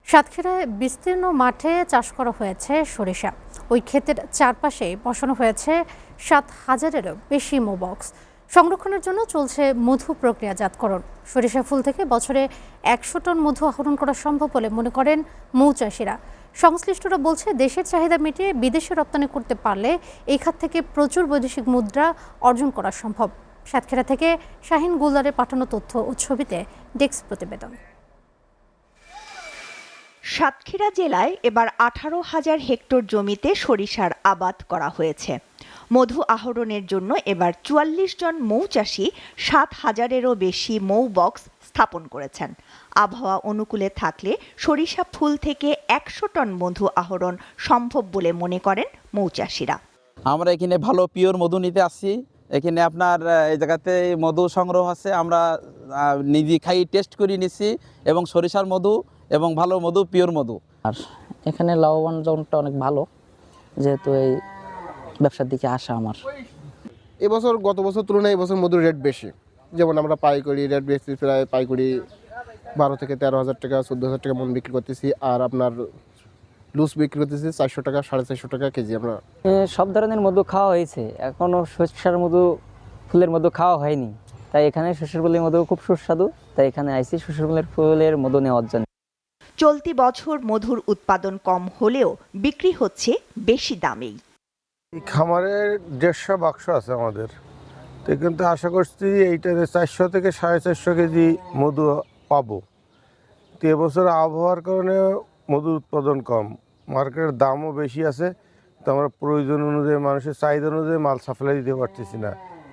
সাতক্ষীরায় বিস্তীর্ণ মাঠে চাষ করা হয়েছে সরিষা। ওই ক্ষেতের চারপাশে বসানো হয়েছে ৭,০০০-এরও বেশি মৌবক্স। সংরক্ষণের জন্য চলছে মধু প্রক্রিয়াজাতকরণ। সরিষা ফুল থেকে বছরে ১০০ টন মধু আহরণ করা সম্ভব বলে মনে করেন মৌচাষিরা। সংশ্লিষ্টরা বলছে, দেশের চাহিদা মিটিয়ে বিদেশে রপ্তানি করতে পারলে এই খাত থেকে প্রচুর বৈদেশিক মুদ্রা অর্জন করা সম্ভব। সাতক্ষীরা থেকে শাহিন গুলদারের পাঠানো তথ্য ও ছবিতে ডেস্ক প্রতিবেদন। সাতক্ষীরা জেলায় এবার ১৮,০০০ হেক্টর জমিতে সরিষার আবাদ করা হয়েছে। মধু আহরণের জন্য এবার ৪৪ জন মৌচাষী ৭,০০০-এরও বেশি মৌ বক্স স্থাপন করেছেন। আবহাওয়া অনুকূলে থাকলে সরিষা ফুল থেকে ১০০ টন মধু আহরণ সম্ভব বলে মনে করেন মৌচাষীরা। আমরা এখানে ভালো পিওর মধু নিতে আসছি। এখানে আপনার এই জায়গাতে মধু সংগ্রহ আছে, আমরা নিজে খাই টেস্ট করে নিচ্ছি, এবং সরিষার মধু এবং ভালো মধু, পিওর মধু। আর এখানে লাভবান জনটা অনেক ভালো, যেহেতু এই ব্যবসার দিকে আসা আমার। এবছর গত বছর তুলনায় এবছর মধুর রেট বেশি। যেমন আমরা পাইকারি রেট বেশি, প্রায় পাইকারি ১২ থেকে ১৩,০০০ টাকা, ১৪,০০০ টাকা মন বিক্রি করতেছি। আর আপনার লুজ বিক্রি করতেছি ৪০০ টাকা, ৪৫০ টাকা কেজি। আমরা সব ধরনের মধু খাওয়া হয়েছে, এখনও সরিষার মধু, ফুলের মধু খাওয়া হয়নি। তাই এখানে সরিষার ফুলের মধু খুব সুস্বাদু, তাই এখানে আইসি সরিষার ফুলের মধু নেওয়ার জন্য। চলতি বছর মধুর উৎপাদন কম হলেও বিক্রি হচ্ছে বেশি দামেই। খামারের ১৫০ বাক্স আছে আমাদের, তো কিন্তু আশা করছি এইটাতে ৪০০ থেকে ৪৫০ কেজি মধু পাবো। তো এবছর আবহাওয়ার কারণে মধুর উৎপাদন কম, মার্কেটের দামও বেশি আছে। তো আমরা প্রয়োজন অনুযায়ী, মানুষের চাহিদা অনুযায়ী মাল সাপ্লাই দিতে পারতেছি না।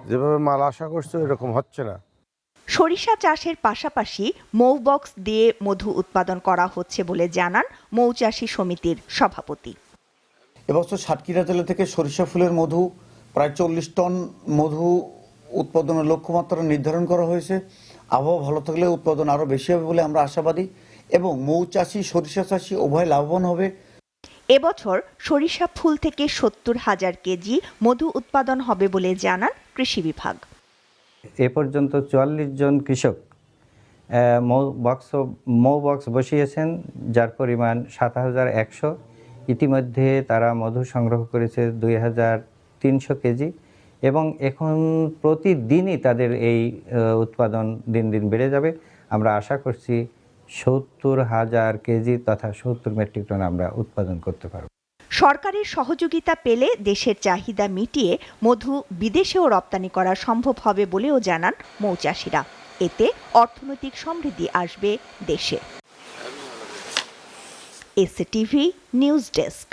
যেভাবে মাল আশা করছে এরকম হচ্ছে না। সরিষা চাষের পাশাপাশি মৌবক্স দিয়ে মধু উৎপাদন করা হচ্ছে বলে জানান মৌচাষী সমিতির সভাপতি। এবছর সাতক্ষীরা জেলা থেকে সরিষা ফুলের মধু প্রায় ৪০ টন মধু উৎপাদনের লক্ষ্যমাত্রা নির্ধারণ করা হয়েছে। আবহাওয়া ভালো থাকলে উৎপাদন আরও বেশি হবে বলে আমরা আশাবাদী, এবং মৌচাষী, সরিষা চাষী উভয় লাভবান হবে। এবছর সরিষা ফুল থেকে ৭০,০০০ কেজি মধু উৎপাদন হবে বলে জানান কৃষি বিভাগ। এ পর্যন্ত ৪৪ জন কৃষক মৌ বক্স বসিয়েছেন, যার পরিমাণ ৭,১০০। ইতিমধ্যে তারা মধু সংগ্রহ করেছে ২,৩০০ কেজি, এবং এখন প্রতিদিনই তাদের এই উৎপাদন দিন দিন বেড়ে যাবে। আমরা আশা করছি ৭০,০০০ কেজি তথা ৭০ মেট্রিক টন আমরা উৎপাদন করতে পারব। সরকারের সহযোগিতা পেলে দেশের চাহিদা মিটিয়ে মধু বিদেশেও রপ্তানি করা সম্ভব হবে বলেও জানান মৌচাষীরা। এতে অর্থনৈতিক সমৃদ্ধি আসবে দেশে। SATV news desk.